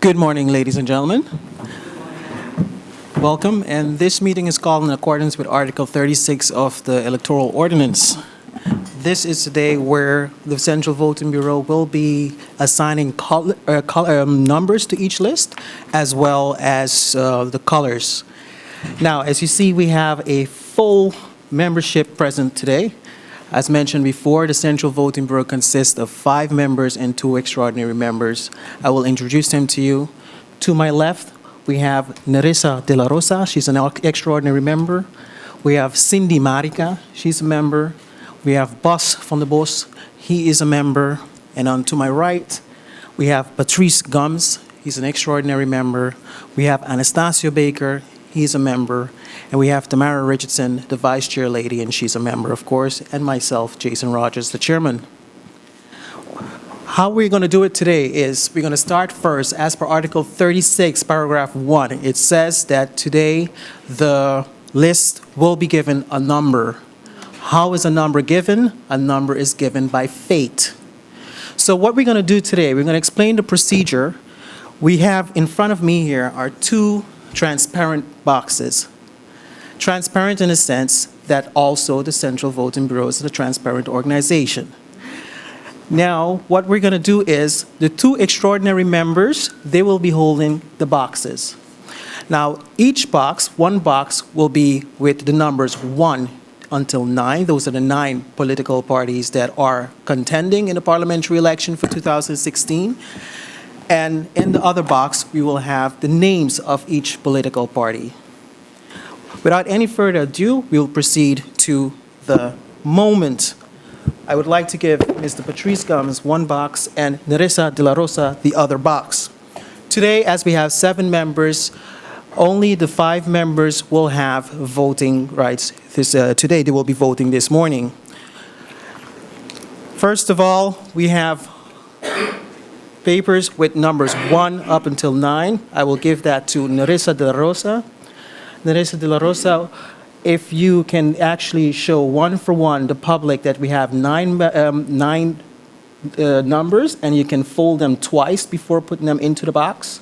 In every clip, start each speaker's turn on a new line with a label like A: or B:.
A: Good morning, ladies and gentlemen. Welcome, and this meeting is called in accordance with Article 36 of the Electoral Ordinance. This is the day where the Central Voting Bureau will be assigning numbers to each list, as well as the colors. Now, as you see, we have a full membership present today. As mentioned before, the Central Voting Bureau consists of 5 members and 2 extraordinary members. I will introduce them to you. To my left, we have Nerissa De La Rosa. She's an extraordinary member. We have Cindy Marica. She's a member. We have Bas van der Bos. He is a member. And on to my right, we have Patrice Gums. He's an extraordinary member. We have Anastasio Baker. He's a member. And we have Tamara Richardson, the vice chair lady, and she's a member, of course, and myself, Jason Rogers, the chairman. How we're going to do it today is we're going to start first, as per Article 36, Paragraph 1. It says that today the list will be given a number. How is a number given? A number is given by fate. So what we're going to do today, we're going to explain the procedure. We have in front of me here are 2 transparent boxes. Transparent in the sense that also the Central Voting Bureau is a transparent organization. Now, what we're going to do is the 2 extraordinary members, they will be holding the boxes. Now, each box, one box, will be with the numbers 1 until 9. Those are the 9 political parties that are contending in the parliamentary election for 2016. And in the other box, we will have the names of each political party. Without any further ado, we'll proceed to the moment. I would like to give Mr. Patrice Gums 1 box and Nerissa De La Rosa the other box. Today, as we have 7 members, only the 5 members will have voting rights. Today, they will be voting this morning. First of all, we have papers with numbers 1 up until 9. I will give that to Nerissa De La Rosa. Nerissa De La Rosa, if you can actually show one for one the public that we have 9 numbers, and you can fold them twice before putting them into the box.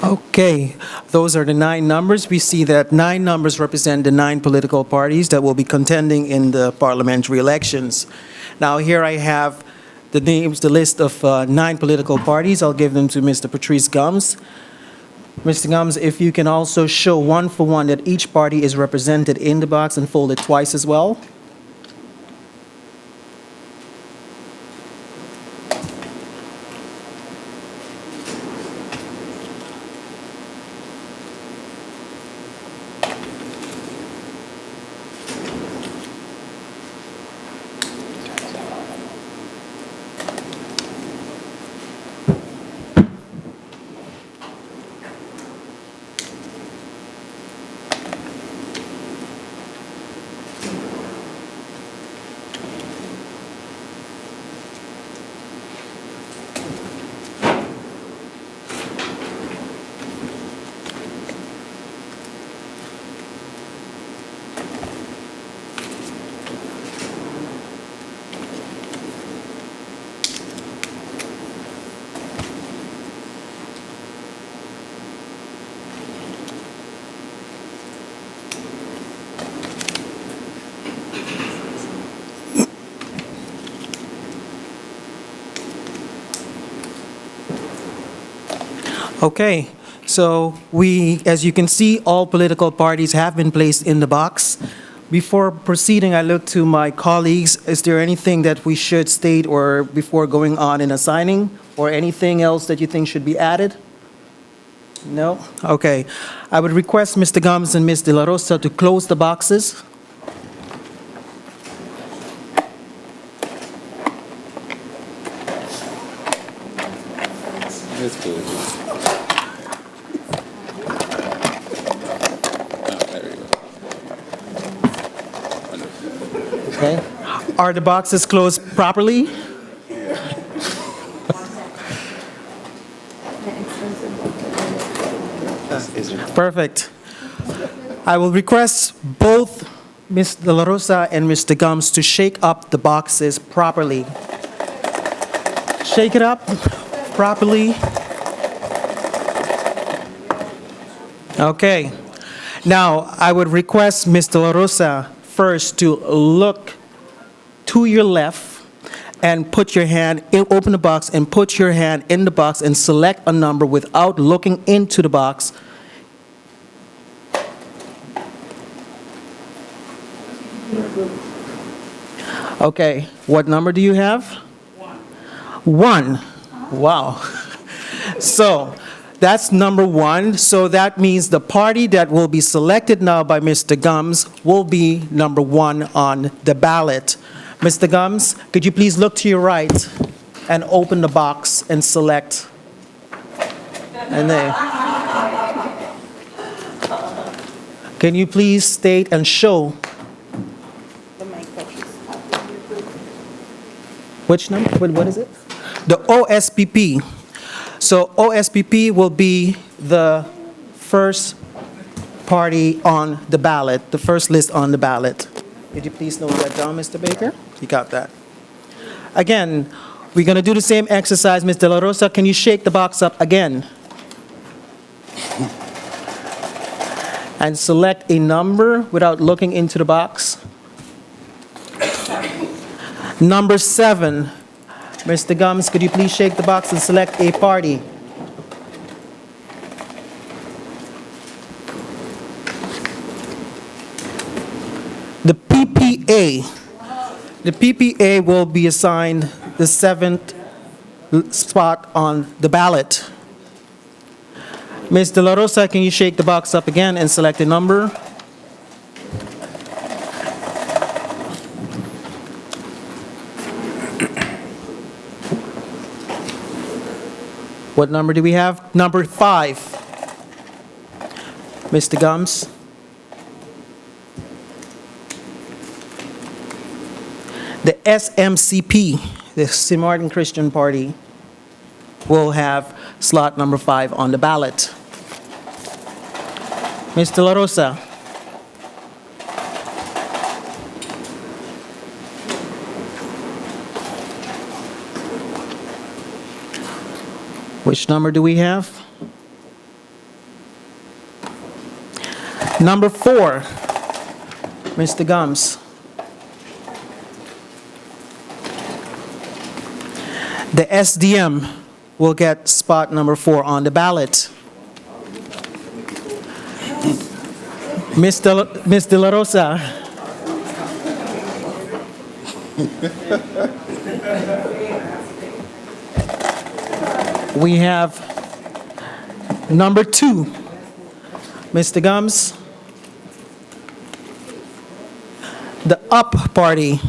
A: Okay, those are the 9 numbers. We see that 9 numbers represent the 9 political parties that will be contending in the parliamentary elections. Now here I have the names, the list of 9 political parties. I'll give them to Mr. Patrice Gums. Mr. Gums, if you can also show one for one that each party is represented in the box and fold it twice as well. Okay, So as you can see, all political parties have been placed in the box. Before proceeding, I look to my colleagues. Is there anything that we should state or before going on in assigning, or anything else that you think should be added? No? Okay. I would request Mr. Gomes and Ms. De La Rosa to close the boxes.
B: That's cool. There we go.
A: Okay. Are the boxes closed properly? Perfect. I will request both Ms. De La Rosa and Mr. Gomes to shake up the boxes properly. Shake it up properly. Okay. Now, I would request Ms. De La Rosa first to look to your left and put your hand, open the box and put your hand in the box and select a number without looking into the box. Okay, what number do you have? One. Wow. So that's number one. So that means the party that will be selected now by Mr. Gomes will be number one on the ballot. Mr. Gomes, could you please look to your right and open the box and select? And there. Can you please state and show? Which number? What is it? The OSPP. So OSPP will be the first party on the ballot, the first list on the ballot. Could you please note that down, Mr. Baker? You got that. Again, we're going to do the same exercise. Ms. De La Rosa, can you shake the box up again? And select a number without looking into the box. Number 7. Mr. Gomes, could you please shake the box and select a party? The PPA. The PPA will be assigned the 7th spot on the ballot. Ms. De La Rosa, can you shake the box up again and select a number? What number do we have? Number 5. Mr. Gomes. The SMCP, the St. Martin Christian Party, will have slot number 5 on the ballot. Ms. De La Rosa. Which number do we have? Number 4, Mr. Gomes. The SDM will get spot number 4 on the ballot. Ms. De La Rosa. We have number 2, Mr. Gomes. The UP party.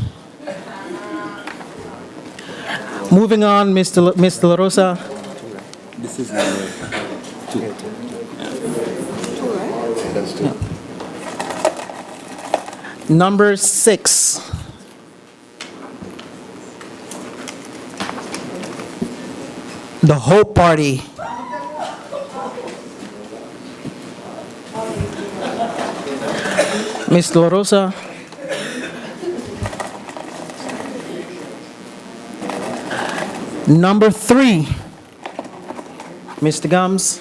A: Moving on, Ms. De La Rosa.
B: This is number 2. That's 2.
A: Number 6. The Hope Party. Ms. De La Rosa. Number 3, Mr. Gomes.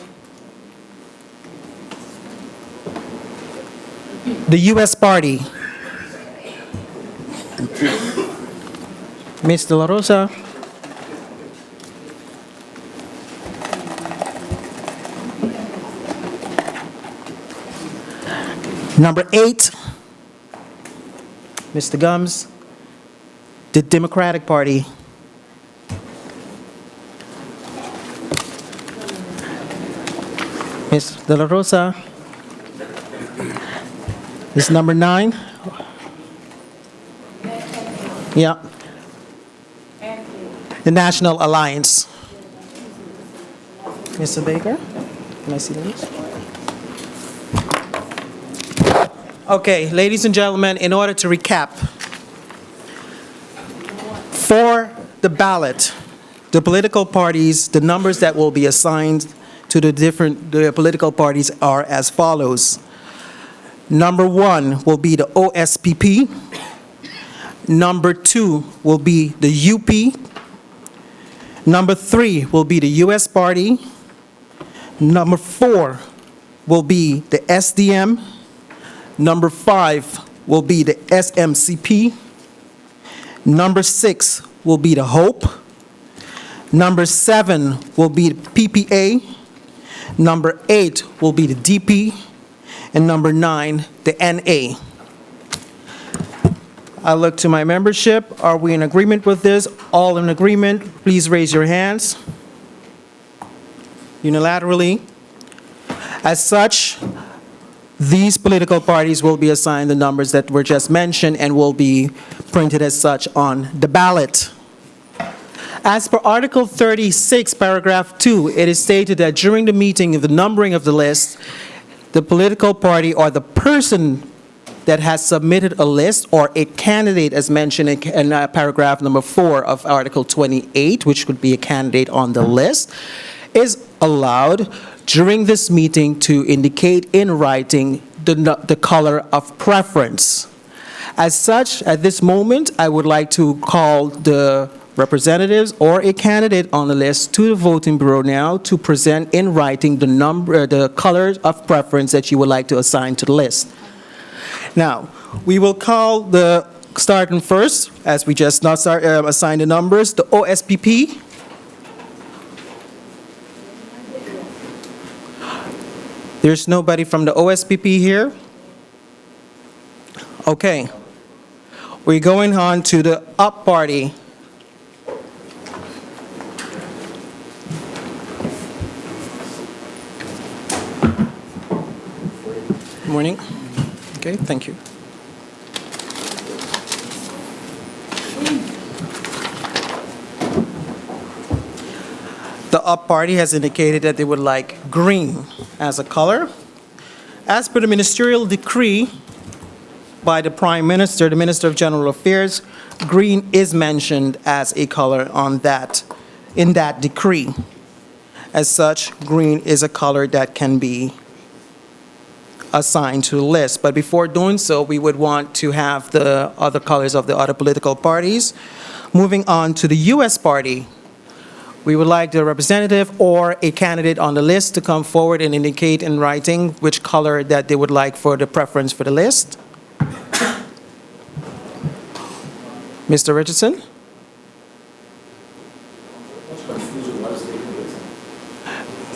A: The U.S. Party. Ms. De La Rosa. Number 8, Mr. Gums, the Democratic Party. Ms. De La Rosa. This is number 9. Yeah. The National Alliance. Mr. Baker, can I see those? Okay, ladies and gentlemen, in order to recap, for the ballot, the political parties, the numbers that will be assigned to the political parties are as follows. Number 1 will be the OSPP. Number 2 will be the UP. Number 3 will be the US Party. Number 4 will be the SDM. Number 5 will be the SMCP. Number 6 will be the HOPE. Number 7 will be the PPA. Number 8 will be the DP. And number 9, the NA. I look to my membership. Are we in agreement with this? All in agreement, please raise your hands. Unilaterally. As such, these political parties will be assigned the numbers that were just mentioned and will be printed as such on the ballot. As per Article 36, Paragraph 2, it is stated that during the meeting of the numbering of the list, the political party or the person that has submitted a list or a candidate, as mentioned in paragraph number 4 of Article 28, which would be a candidate on the list, is allowed during this meeting to indicate in writing the color of preference. As such, at this moment, I would like to call the representatives or a candidate on the list to the voting bureau now to present in writing the colors of preference that you would like to assign to the list. Now, we will call the starting first, as we just now assign the numbers, the OSPP. There's nobody from the OSPP here. Okay. We're going on to the UP party. Good morning. Okay, thank you. The UP party has indicated that they would like green as a color. As per the ministerial decree by the Prime Minister, the Minister of General Affairs, green is mentioned as a color in that decree. As such, green is a color that can be assigned to the list. But before doing so, we would want to have the other colors of the other political parties. Moving on to the US party, we would like the representative or a candidate on the list to come forward and indicate in writing which color that they would like for the preference for the list. Mr. Richardson?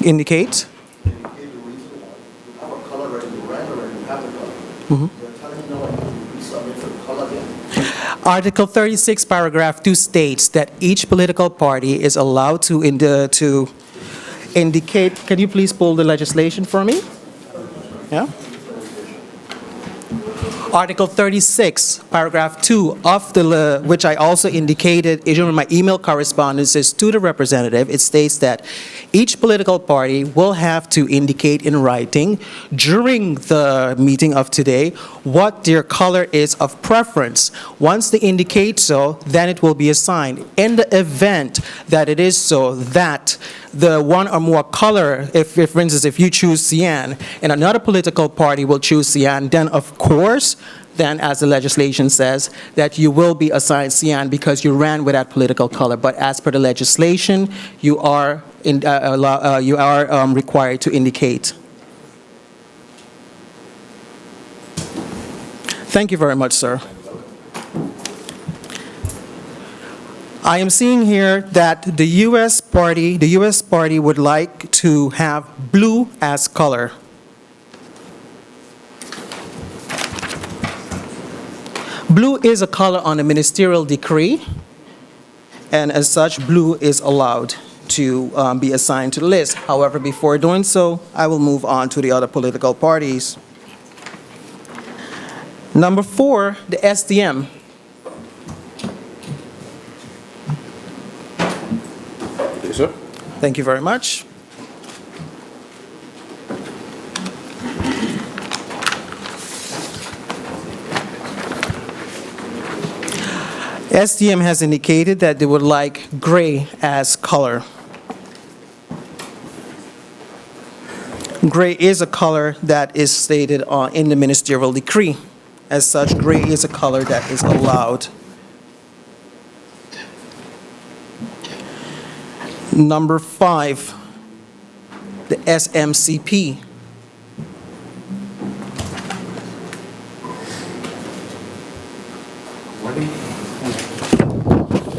A: Indicate. Article 36, paragraph 2 states that each political party is allowed to indicate. Can you please pull the legislation for me? Yeah. Article 36, paragraph 2 of the, which I also indicated in my email correspondences to the representative, it states that each political party will have to indicate in writing during the meeting of today what their color is of preference. Once they indicate so, then it will be assigned. In the event that it is so that the one or more color, if for instance, if you choose cyan and another political party will choose cyan, then of course, then as the legislation says, that you will be assigned cyan because you ran with that political color. But as per the legislation, you are required to indicate. Thank you very much, sir. I am seeing here that the US party would like to have blue as color. Blue is a color on a ministerial decree, and as such, blue is allowed to be assigned to the list. However, before doing so, I will move on to the other political parties. Number 4, the SDM.
B: Yes, sir.
A: Thank you very much. SDM has indicated that they would like gray as color. Gray is a color that is stated in the ministerial decree. As such, gray is a color that is allowed. Number 5, the SMCP.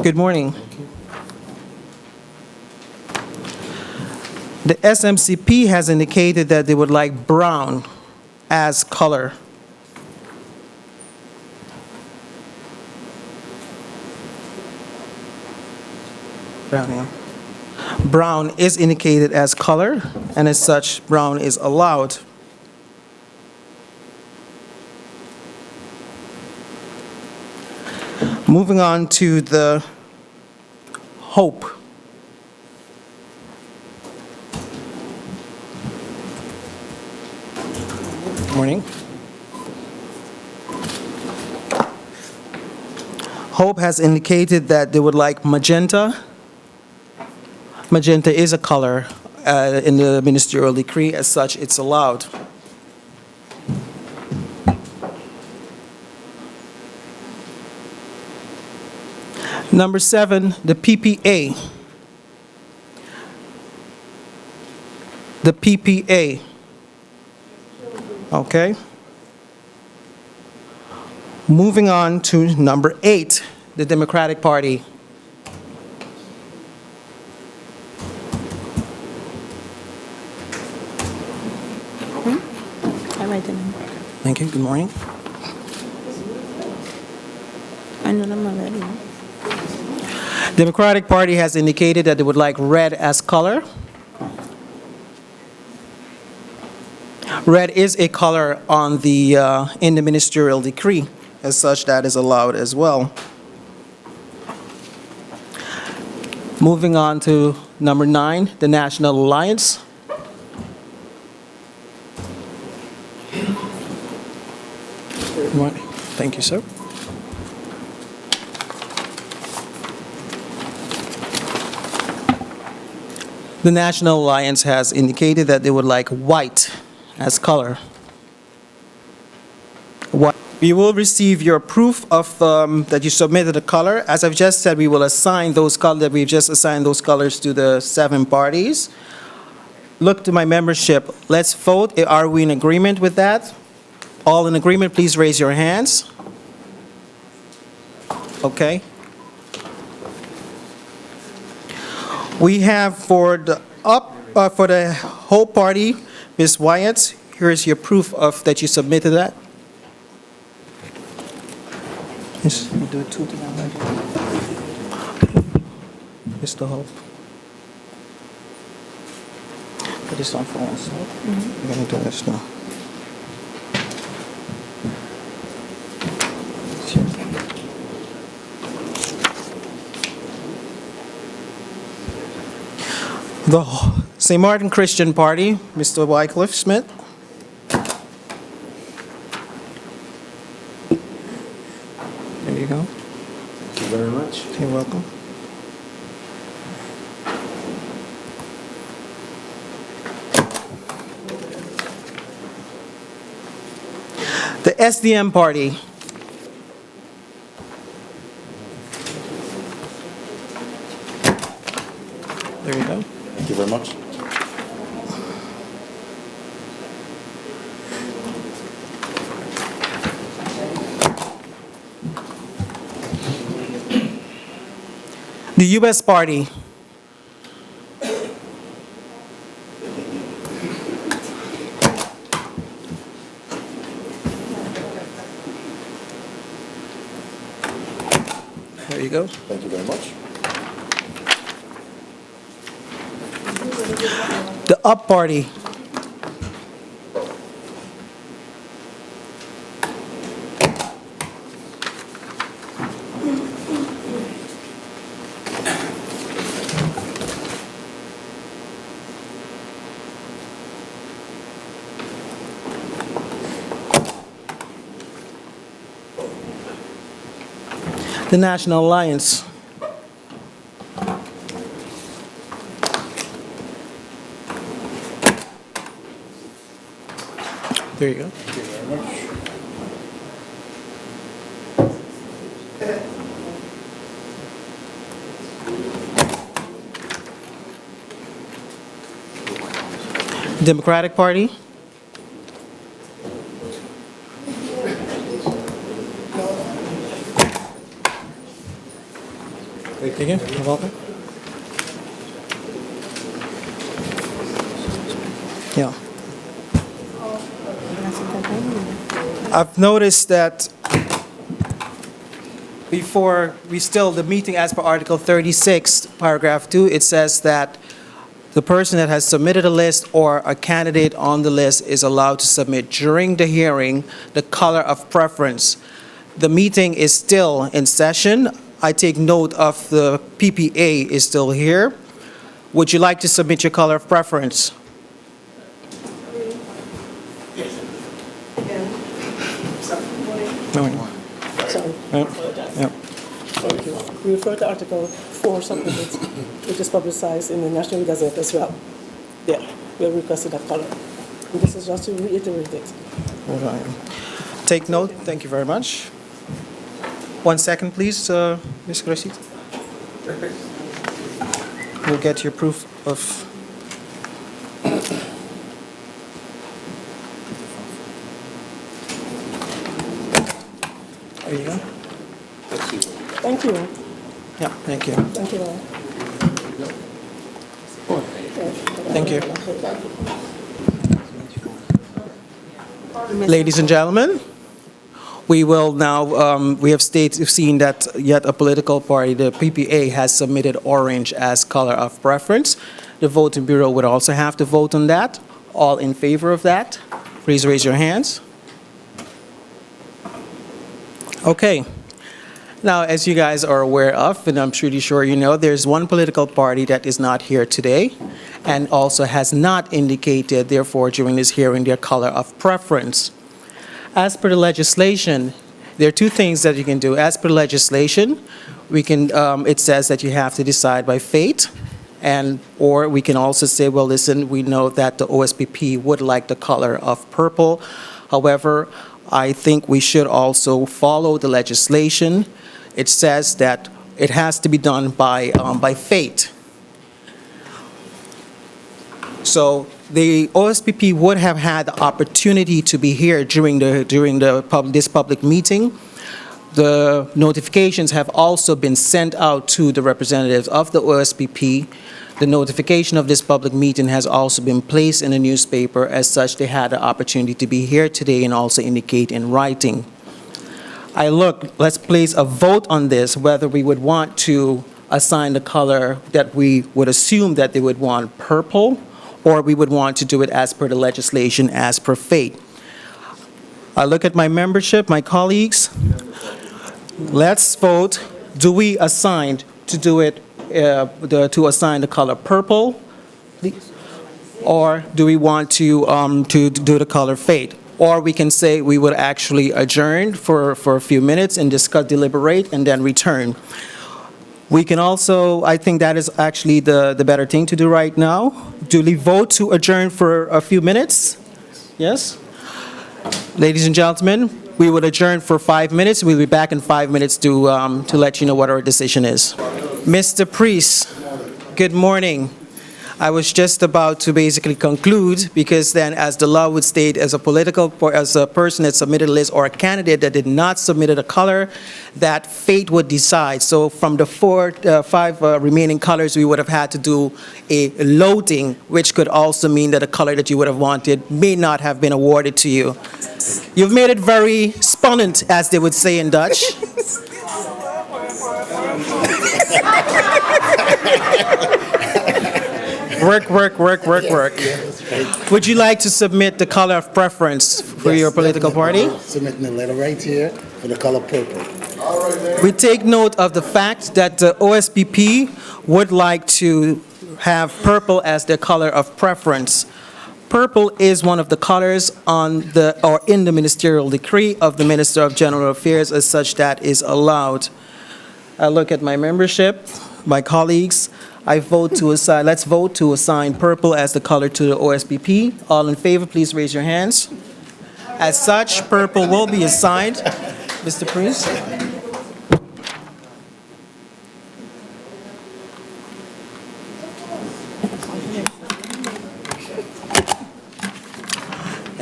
A: Good morning. The SMCP has indicated that they would like brown as color. Brown, yeah. Brown is indicated as color, and as such, brown is allowed. Moving on to the Hope. Morning. Hope has indicated that they would like magenta. Magenta is a color in the ministerial decree. As such, it's allowed. Number 7, the PPA. The PPA. Okay. Moving on to number 8, the Democratic Party.
C: I write the name.
A: Thank you. Good morning.
C: I know them already.
A: Democratic Party has indicated that they would like red as color. Red is a color on the in the ministerial decree. As such, that is allowed as well. Moving on to number 9, the National Alliance. Thank you, sir. The National Alliance has indicated that they would like white as color. White. You will receive your proof of that you submitted a color. As I've just said, we will assign those colors. We've just assigned those colors to the 7 parties. Look to my membership. Let's vote. Are we in agreement with that? All in agreement, please raise your hands. Okay. We have for the whole party, Ms. Wyatt, here is your proof of that you submitted that. Yes, we do it 2 together. Mr. Hope. Put this on for us. We're going to do this now. The St. Martin Christian Party, Mr. Wycliffe Smith. There you go.
B: Thank you very much.
A: You're welcome. The SDM Party. There you go.
B: Thank you very much.
A: The U.S. Party. There you go.
B: Thank you very much.
A: The up party. The National Alliance. There you go.
B: Thank you very much.
A: Democratic Party. Thank you. You're welcome. Yeah. I've noticed that before we the meeting as per Article 36, paragraph 2, it says that the person that has submitted a list or a candidate on the list is allowed to submit during the hearing the color of preference. The meeting is still in session. I take note of the PPA is still here. Would you like to submit your color of preference? No.
D: Sorry.
A: Yeah.
D: Thank you. We refer to Article 4 supplement, which is publicized in the National Gazette as well. Yeah, we have requested that color. And this is just to reiterate it.
A: Hold on. Take note. Thank you very much. 1 second, please, Ms. Gracit. We'll get your proof of... There you go.
D: Thank you.
A: Yeah, thank you.
D: Thank you all.
A: Thank you. Ladies and gentlemen, we will now, we have seen that yet a political party, the PPA, has submitted orange as color of preference. The voting bureau would also have to vote on that. All in favor of that? Please raise your hands. Okay. Now, as you guys are aware of, and I'm pretty sure you know, there's one political party that is not here today and also has not indicated, therefore, during this hearing, their color of preference. As per the legislation, there are two things that you can do. As per the legislation, we can, it says that you have to decide by fate, or we can also say, well, listen, we know that the OSPP would like the color of purple. However, I think we should also follow the legislation. It says that it has to be done by fate. So the OSPP would have had the opportunity to be here during this public meeting. The notifications have also been sent out to the representatives of the OSPP. The notification of this public meeting has also been placed in the newspaper. As such, they had the opportunity to be here today and also indicate in writing. Let's place a vote on this, whether we would want to assign the color that we would assume that they would want purple, or we would want to do it as per the legislation, as per fate. I look at my membership, my colleagues. Let's vote. Do we assign to do it, to assign the color purple? Or do we want to do the color fate? Or we can say we would actually adjourn for a few minutes and discuss, deliberate, and then return. We can also, I think that is actually the better thing to do right now. Do we vote to adjourn for a few minutes? Yes? Ladies and gentlemen, we would adjourn for 5 minutes. We'll be back in 5 minutes to let you know what our decision is. Mr. Priest, good morning. I was just about to basically conclude, because then, as the law would state, as a person that submitted a list or a candidate that did not submit a color, that fate would decide. So from the five remaining colors, we would have had to do a loading, which could also mean that a color that you would have wanted may not have been awarded to you. You've made it very spannend, as they would say in Dutch. Work, work, work, work, work. Would you like to submit the color of preference for your political party?
E: Submitting the letter right here for the color purple.
A: We take note of the fact that the OSPP would like to have purple as their color of preference. Purple is one of the colors on the, or in the ministerial decree of the Minister of General Affairs as such that is allowed. I look at my membership, my colleagues. I vote to assign, let's vote to assign purple as the color to the OSPP. All in favor, please raise your hands. As such, purple will be assigned. Mr. Priest?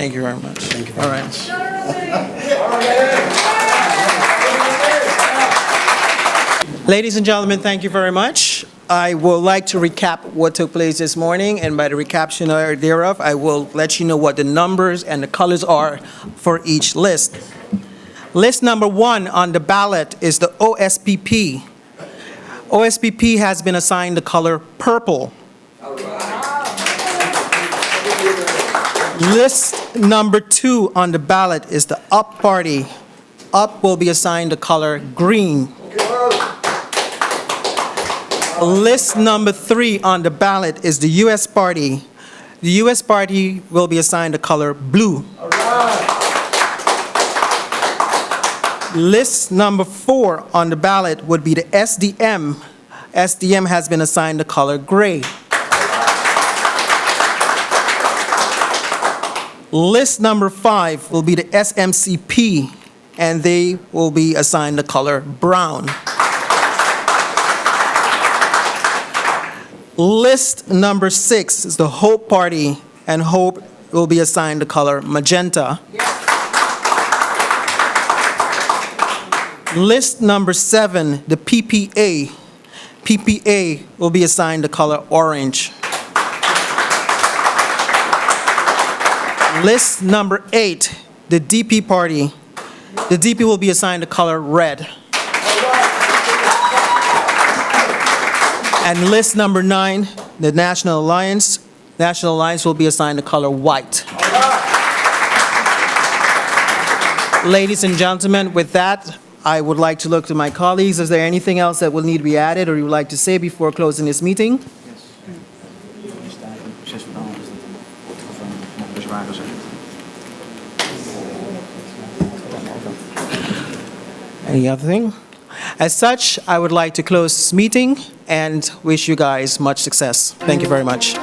A: Thank you very much.
E: Thank you very
A: All right.
E: much.
A: Ladies and gentlemen, thank you very much. I would like to recap what took place this morning, and by the recaption thereof, I will let you know what the numbers and the colors are for each list. List number 1 on the ballot is the OSPP. OSPP has been assigned the color purple. List number 2 on the ballot is the UP party. UP will be assigned the color green. List number 3 on the ballot is the US party. The US party will be assigned the color blue. List number 4 on the ballot would be the SDM. SDM has been assigned the color gray. List number 5 will be the SMCP, and they will be assigned the color brown. List number 6 is the Hope Party, and Hope will be assigned the color magenta. List number 7, the PPA. PPA will be assigned the color orange. List number 8, the DP party. The DP will be assigned the color red. And list number 9, the National Alliance. National Alliance will be assigned the color white. Ladies and gentlemen, with that, I would like to look to my colleagues. Is there anything else that will need to be added or you would like to say before closing this meeting? Any other thing? As such, I would like to close this meeting and wish you guys much success. Thank you very much.